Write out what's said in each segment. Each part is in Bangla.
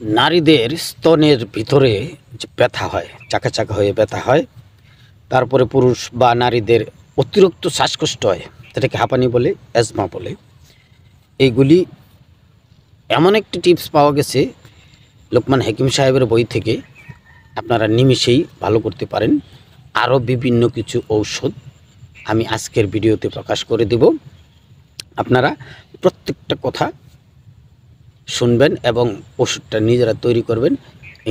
নারীদের স্তনের ভিতরে যে ব্যথা হয়, চাকা চাকা হয়ে ব্যথা হয়, তারপরে পুরুষ বা নারীদের অতিরিক্ত শ্বাসকষ্ট হয়, যেটাকে হাঁপানি বলে, অ্যাজমা বলে, এইগুলি এমন একটি টিপস পাওয়া গেছে লোকমান হাকিম সাহেবের বই থেকে, আপনারা নিমিষেই ভালো করতে পারেন। আরও বিভিন্ন কিছু ঔষধ আমি আজকের ভিডিওতে প্রকাশ করে দেব। আপনারা প্রত্যেকটা কথা শুনবেন এবং ওষুধটা নিজেরা তৈরি করবেন।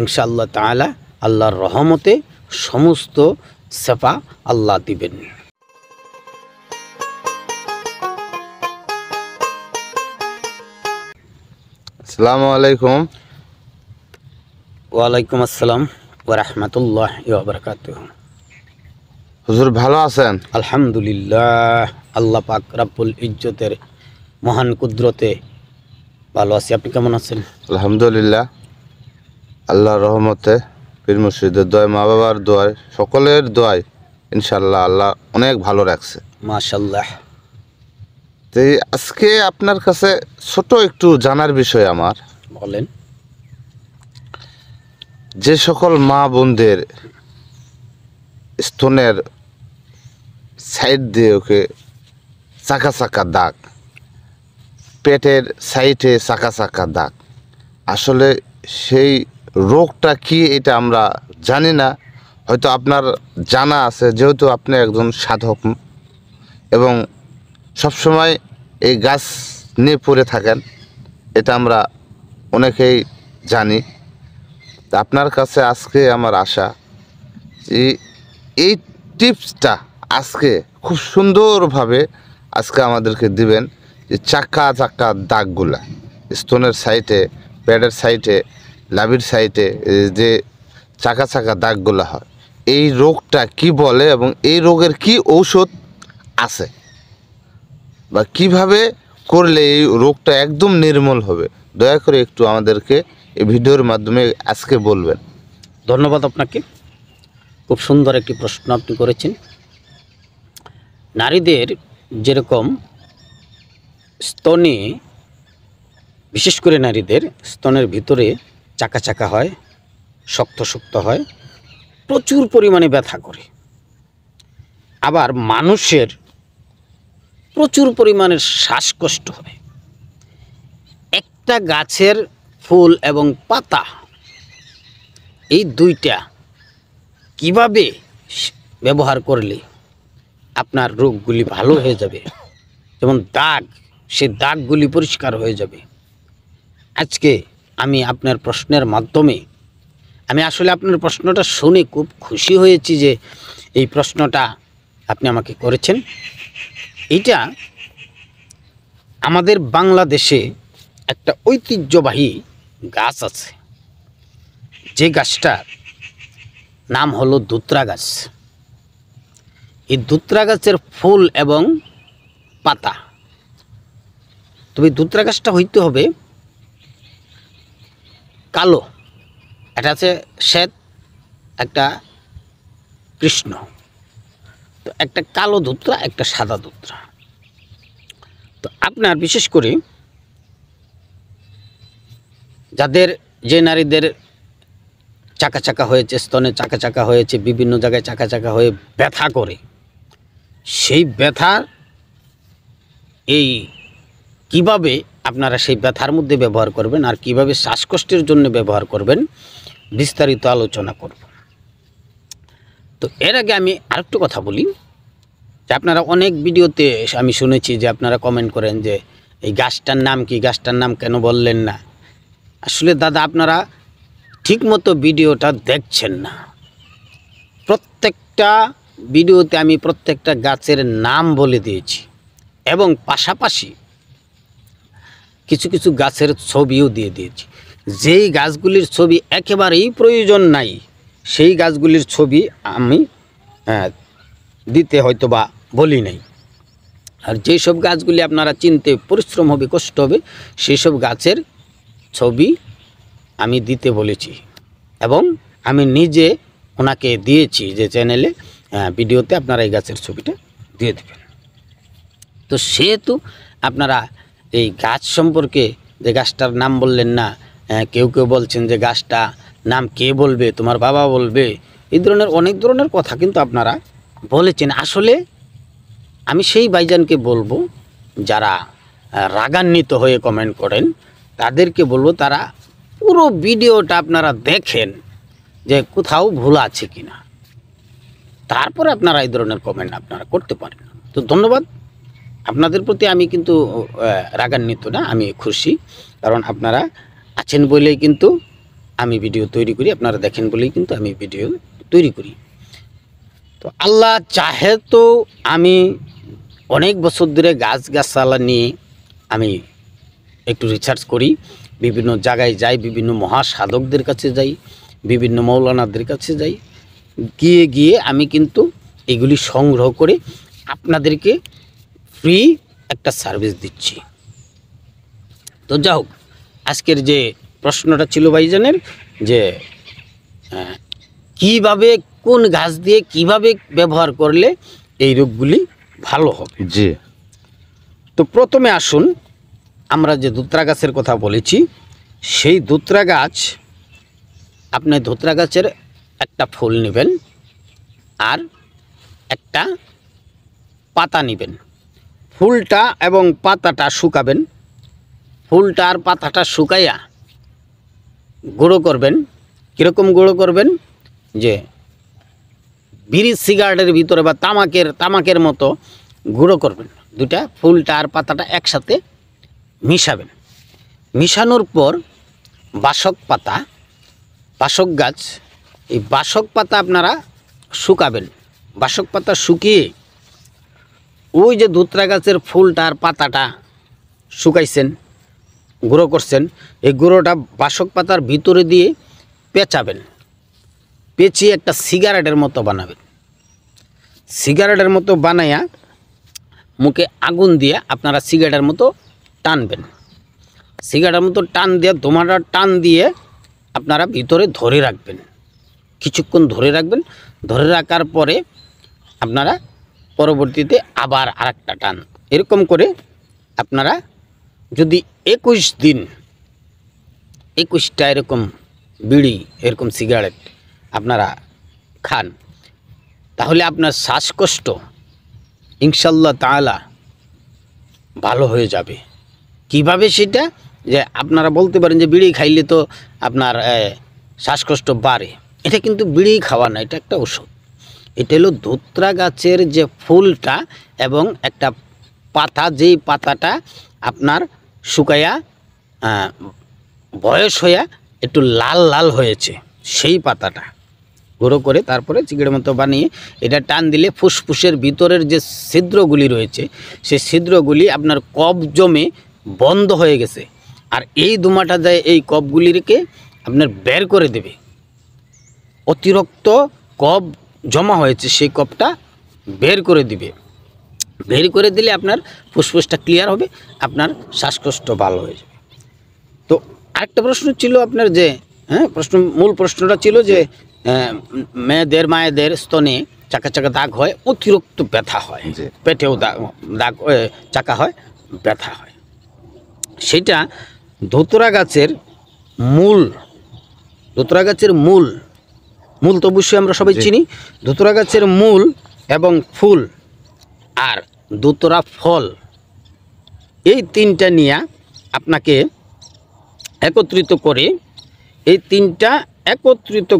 ইনশাআল্লাহ তাআলা আল্লাহর রহমতে সমস্ত সেফা আল্লাহ দিবেন। আসসালামু আলাইকুম। ওয়ালাইকুম আসসালাম ওয়া রাহমাতুল্লাহি ওয়া বারাকাতুহু। হুজুর ভালো আছেন? আলহামদুলিল্লাহ, আল্লাহ পাক রাব্বুল ইজ্জতের মহান কুদরতে ভালো আছি। আপনি কেমন আছেন? আলহামদুলিল্লাহ, আল্লাহর রহমতে, পীর মুর্শিদের দোয়ায়, মা বাবার দোয়ায়, সকলের দোয়ায় ইনশাআল্লাহ আল্লাহ অনেক ভালো রাখছে। মাশাআল্লাহ। তো আজকে আপনার কাছে ছোট একটু জানার বিষয় আমার, বলেন। যে সকল মা বোনদের স্তনের সাইড দিয়ে ওকে চাকা চাকা দাগ, পেটের সাইডে চাকা চাকা দাগ, আসলে সেই রোগটা কি এটা আমরা জানি না। হয়তো আপনার জানা আছে, যেহেতু আপনি একজন সাধক এবং সবসময় এই গাছ নিয়ে পড়ে থাকেন, এটা আমরা অনেকেই জানি। তা আপনার কাছে আজকে আমার আশা যে এই টিপসটা আজকে খুব সুন্দরভাবে আজকে আমাদেরকে দিবেন, যে চাকা চাকা দাগগুলা স্তনের সাইডে, পেটের সাইডে, লাভির সাইডে যে চাকা চাকা দাগগুলা হয়, এই রোগটা কি বলে এবং এই রোগের কি ঔষধ আছে বা কিভাবে করলে এই রোগটা একদম নির্মূল হবে, দয়া করে একটু আমাদেরকে এই ভিডিওর মাধ্যমে আজকে বলবেন। ধন্যবাদ আপনাকে, খুব সুন্দর একটি প্রশ্ন আপনি করেছেন। নারীদের যেরকম স্তনে, বিশেষ করে নারীদের স্তনের ভিতরে চাকা চাকা হয়, শক্ত শক্ত হয়, প্রচুর পরিমাণে ব্যথা করে, আবার মানুষের প্রচুর পরিমাণের শ্বাসকষ্ট হয়। একটা গাছের ফুল এবং পাতা, এই দুইটা কিভাবে ব্যবহার করলে আপনার রোগগুলি ভালো হয়ে যাবে, যেমন দাগ, সে দাগগুলি পরিষ্কার হয়ে যাবে। আজকে আমি আপনার প্রশ্নের মাধ্যমে, আমি আসলে আপনার প্রশ্নটা শুনে খুব খুশি হয়েছি যে এই প্রশ্নটা আপনি আমাকে করেছেন। এটা আমাদের বাংলাদেশে একটা ঐতিহ্যবাহী গাছ আছে, যে গাছটার নাম হলো দুত্রা গাছ। এই দুত্রা গাছের ফুল এবং পাতা, তবে দুত্রা গাছটা হইতে হবে কালো, এটা আছে শ্বেত, একটা কৃষ্ণ, তো একটা কালো দুত্রা, একটা সাদা দুত্রা। তো আপনার বিশেষ করে যাদের, যে নারীদের চাকা চাকা হয়েছে, স্তনে চাকা চাকা হয়েছে, বিভিন্ন জায়গায় চাকা চাকা হয়ে ব্যথা করে, সেই ব্যথার এই কিভাবে আপনারা সেই ব্যথার মধ্যে ব্যবহার করবেন আর কিভাবে শ্বাসকষ্টের জন্য ব্যবহার করবেন, বিস্তারিত আলোচনা করব। তো এর আগে আমি আরেকটু কথা বলি, যে আপনারা অনেক ভিডিওতে আমি শুনেছি যে আপনারা কমেন্ট করেন যে এই গাছটার নাম কি, গাছটার নাম কেন বললেন না। আসলে দাদা, আপনারা ঠিকমতো ভিডিওটা দেখছেন না। প্রত্যেকটা ভিডিওতে আমি প্রত্যেকটা গাছের নাম বলে দিয়েছি এবং পাশাপাশি কিছু কিছু গাছের ছবিও দিয়ে দিয়েছি। যেই গাছগুলির ছবি একেবারেই প্রয়োজন নাই, সেই গাছগুলির ছবি আমি দিতে হয়তো বা বলি নাই। আর যেই সব গাছগুলি আপনারা চিনতে পরিশ্রম হবে, কষ্ট হবে, সেই সব গাছের ছবি আমি দিতে বলেছি এবং আমি নিজে ওনাকে দিয়েছি যে চ্যানেলে ভিডিওতে আপনারা এই গাছের ছবিটা দিয়ে দেবেন। তো সেহেতু আপনারা এই গাছ সম্পর্কে, যে গাছটার নাম বললেন না, কেউ কেউ বলছেন যে গাছটা নাম কে বলবে, তোমার বাবা বলবে, এই ধরনের অনেক ধরনের কথা কিন্তু আপনারা বলেছেন। আসলে আমি সেই ভাইজানকে বলবো যারা রাগান্বিত হয়ে কমেন্ট করেন, তাদেরকে বলবো তারা পুরো ভিডিওটা আপনারা দেখেন যে কোথাও ভুল আছে কি না, তারপরে আপনারা এই ধরনের কমেন্ট আপনারা করতে পারেন। তো ধন্যবাদ আপনাদের প্রতি। আমি কিন্তু রাগান্বিত না, আমি খুশি, কারণ আপনারা আছেন বলেই কিন্তু আমি ভিডিও তৈরি করি, আপনারা দেখেন বলেই কিন্তু আমি ভিডিও তৈরি করি। তো আল্লাহ চাহে তো আমি অনেক বছর ধরে গাছগাছালা নিয়ে আমি একটু রিসার্চ করি, বিভিন্ন জায়গায় যাই, বিভিন্ন মহাসাধকদের কাছে যাই, বিভিন্ন মৌলানাদের কাছে যাই, গিয়ে আমি কিন্তু এগুলি সংগ্রহ করে আপনাদেরকে ফ্রি একটা সার্ভিস দিচ্ছি। তো যাই হোক, আজকের যে প্রশ্নটা ছিল ভাইজানের যে কিভাবে কোন গাছ দিয়ে কিভাবে ব্যবহার করলে এই রোগগুলি ভালো হবে। জি, তো প্রথমে আসুন, আমরা যে ধুতরা গাছের কথা বলেছি, সেই ধুতরা গাছ, আপনি ধুতরা গাছের একটা ফুল নেবেন আর একটা পাতা নেবেন। ফুলটা এবং পাতাটা শুকাবেন, ফুলটা আর পাতাটা শুকাইয়া গুঁড়ো করবেন। কীরকম গুঁড়ো করবেন, যে বিড়ি সিগারেটের ভিতরে বা তামাকের মতো গুঁড়ো করবেন। দুটা ফুলটা আর পাতাটা একসাথে মিশাবেন। মিশানোর পর বাসক গাছ, এই বাসক পাতা আপনারা শুকাবেন। বাসক পাতা শুকিয়ে ওই যে ধুতরা গাছের ফুলটা আর পাতাটা শুকাইছেন, গুঁড়ো করছেন, এই গুঁড়োটা বাসক পাতার ভিতরে দিয়ে পেঁচাবেন। পেঁচিয়ে একটা সিগারেটের মতো বানাবেন। সিগারেটের মতো বানাইয়া মুখে আগুন দিয়ে আপনারা সিগারেটের মতো টানবেন। সিগারেটের মতো টান দিয়ে, ধোঁয়াটা টান দিয়ে আপনারা ভিতরে ধরে রাখবেন, কিছুক্ষণ ধরে রাখবেন। ধরে রাখার পরে আপনারা পরবর্তীতে আবার আরেকটা টান, এরকম করে আপনারা যদি 21 দিন 21টা এরকম বিড়ি, এরকম সিগারেট আপনারা খান, তাহলে আপনার শ্বাসকষ্ট ইনশাল্লাহ তাআলা ভালো হয়ে যাবে। কিভাবে সেটা, যে আপনারা বলতে পারেন যে বিড়ি খাইলে তো আপনার শ্বাসকষ্ট বাড়ে। এটা কিন্তু বিড়ি খাওয়া না, এটা একটা ওষুধ। এটা হলো ধুতরা গাছের যে ফুলটা এবং একটা পাতা, যেই পাতাটা আপনার শুকাইয়া বয়স হইয়া একটু লাল লাল হয়েছে, সেই পাতাটা গুঁড়ো করে তারপরে চিগড়ের মতো বানিয়ে এটা টান দিলে ফুসফুসের ভিতরের যে ছিদ্রগুলি রয়েছে, সেই ছিদ্রগুলি আপনার কফ জমে বন্ধ হয়ে গেছে, আর এই ধুমাটা যায় এই কফগুলিকে আপনার বের করে দেবে। অতিরিক্ত কফ জমা হয়েছে, সেই কফটা বের করে দিবে। বের করে দিলে আপনার ফুসফুসটা ক্লিয়ার হবে, আপনার শ্বাসকষ্ট ভালো হয়ে যাবে। তো আরেকটা প্রশ্ন ছিল আপনার, যে মূল প্রশ্নটা ছিল যে মায়েদের স্তনে চাকা চাকা দাগ হয়, অতিরিক্ত ব্যথা হয়, পেটেও দাগ চাকা হয়, ব্যথা হয়। সেটা ধুতরা গাছের মূল তো অবশ্যই আমরা সবাই চিনি। ধুতরা গাছের মূল এবং ফুল আর ধুতরা ফল, এই তিনটা নিয়ে আপনাকে একত্রিত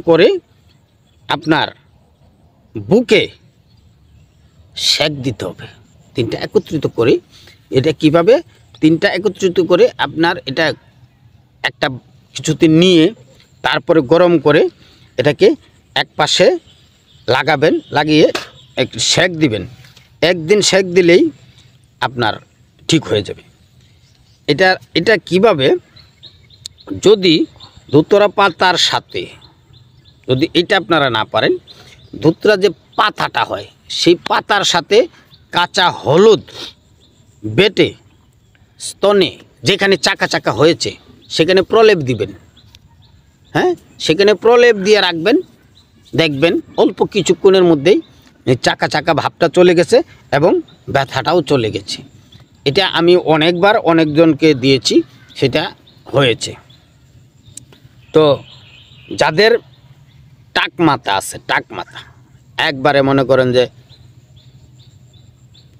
করে আপনার বুকে সেক দিতে হবে। তিনটা একত্রিত করে, এটা কিভাবে, তিনটা একত্রিত করে আপনার এটা একটা কিছুতে নিয়ে তারপরে গরম করে এটাকে এক পাশে লাগাবেন, লাগিয়ে একটু সেক দিবেন। একদিন সেক দিলেই আপনার ঠিক হয়ে যাবে। এটা কিভাবে, যদি ধুতরা পাতার সাথে, যদি এটা আপনারা না পারেন, ধুতরা যে পাতাটা হয় সেই পাতার সাথে কাঁচা হলুদ বেটে স্তনে যেখানে চাকা চাকা হয়েছে সেখানে প্রলেপ দিবেন। সেখানে প্রলেপ দিয়ে রাখবেন, দেখবেন অল্প কিছুক্ষণের মধ্যেই চাকা চাকা ভাবটা চলে গেছে এবং ব্যথাটাও চলে গেছে। এটা আমি অনেকবার অনেকজনকে দিয়েছি, সেটা হয়েছে। তো যাদের টাক মাথা আছে, টাক মাথা একবারে মনে করেন যে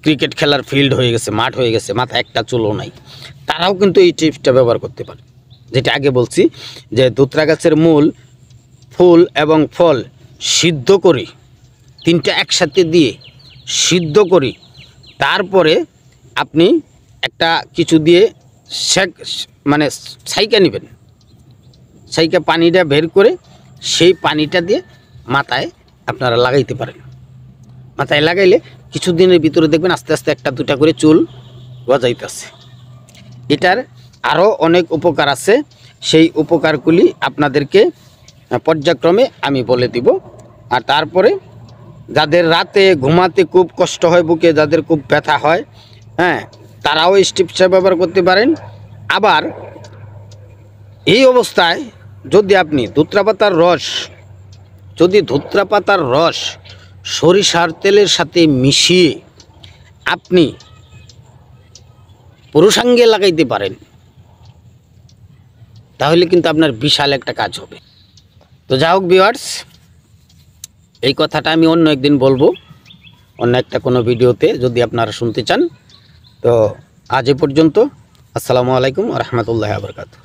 ক্রিকেট খেলার ফিল্ড হয়ে গেছে, মাঠ হয়ে গেছে, মাথা একটা চুলও নাই, তারাও কিন্তু এই টিপসটা ব্যবহার করতে পারে। যেটা আগে বলছি যে ধুতরা গাছের মূল, ফুল এবং ফল সিদ্ধ করি, তিনটা একসাথে দিয়ে সিদ্ধ করি, তারপরে আপনি একটা কিছু দিয়ে মানে ছাইকা নেবেন, ছাইকা পানিটা বের করে সেই পানিটা দিয়ে মাথায় আপনারা লাগাইতে পারেন। মাথায় লাগাইলে কিছুদিনের ভিতরে দেখবেন আস্তে আস্তে একটা দুটা করে চুল গজাইতেছে। এটার আরও অনেক উপকার আছে, সেই উপকারগুলি আপনাদেরকে পর্যায়ক্রমে আমি বলে দিব। আর তারপরে যাদের রাতে ঘুমাতে খুব কষ্ট হয়, বুকে যাদের খুব ব্যথা হয়, হ্যাঁ, তারাও এই টিপসটা ব্যবহার করতে পারেন। আবার এই অবস্থায় যদি আপনি ধুতরা পাতার রস সরিষার তেলের সাথে মিশিয়ে আপনি পুরুষাঙ্গে লাগাইতে পারেন, তাহলে কিন্তু আপনার বিশাল একটা কাজ হবে। তো যাই হোক ভিউয়ার্স, এই কথাটা আমি অন্য একদিন বলবো, অন্য একটা কোনো ভিডিওতে যদি আপনারা শুনতে চান। তো আজ এ পর্যন্ত। আসসালামু আলাইকুম ওয়া রাহমাতুল্লাহি ওয়া বারাকাতুহু।